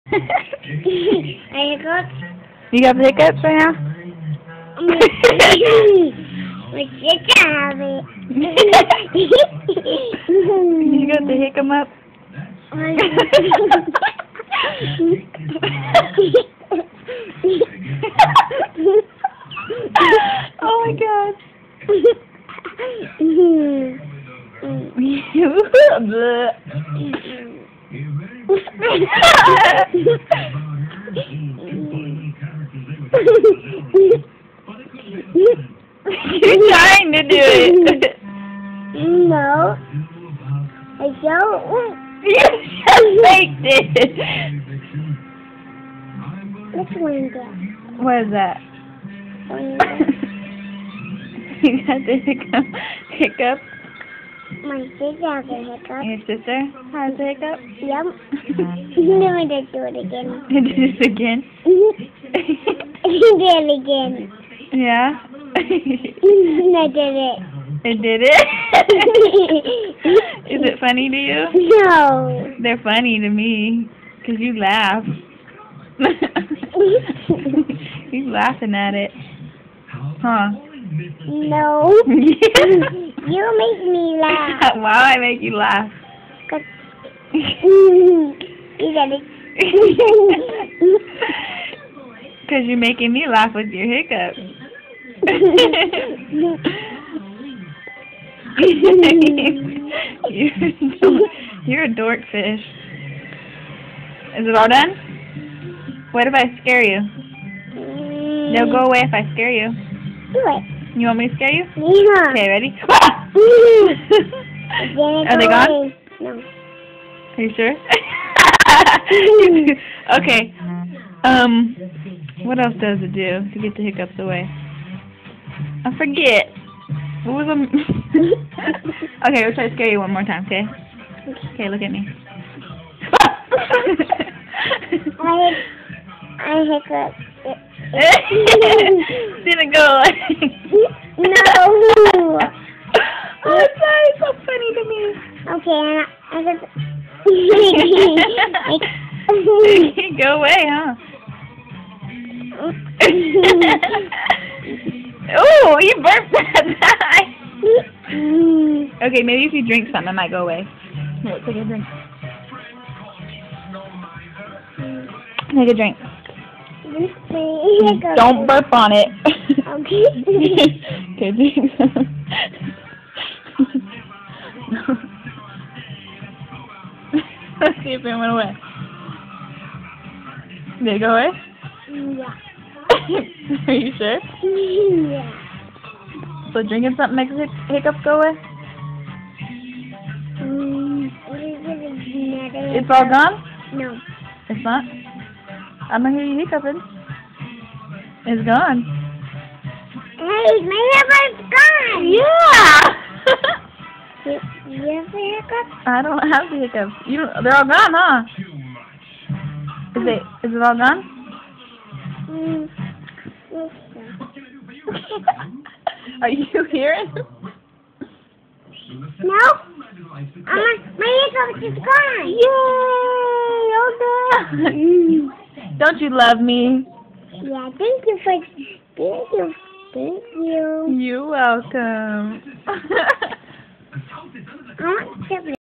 I got. You got the hiccups right now? My sister have it. You got the hiccup up? Oh my god. You're trying to do it. No. I don't. You just faked it. Which one is that? What is that? You got the hiccup? My sister has a hiccup. Your sister has a hiccup? Yep. Let me just do it again. You did this again? I did it again. Yeah? I did it. It did it? Is it funny to you? No. They're funny to me, because you laugh. You're laughing at it. Huh? No. You make me laugh. Why I make you laugh? You got it. Because you're making me laugh with your hiccups. You're a dork fish. Is it all done? What if I scare you? No, go away if I scare you. Do it. You want me to scare you? Yeah. Okay, ready? Are they gone? No. Are you sure? Okay. What else does it do to get the hiccups away? I forget. What was Okay, we'll try to scare you one more time, okay? Okay, look at me. I hiccup. Didn't go away. No. Oh, sorry, it's so funny to me. Okay, I got. Go away, huh? Oh, you burped that time. Okay, maybe if you drink something, it might go away. Here, take a drink. Take a drink. Don't burp on it. Okay. Okay, drink some. Let's see if it went away. Did it go away? Yeah. Are you sure? Yeah. So drinking something makes hiccups go away? It's all gone? No. It's not? I'm gonna hear you hiccuping. It's gone. Hey, my hiccups gone! Yeah! You have a hiccup? I don't have the hiccups. They're all gone, huh? Is it all gone? Are you hearing? No? My hiccups is gone! Yay! All done! Don't you love me? Yeah, thank you. Thank you. You're welcome. I want to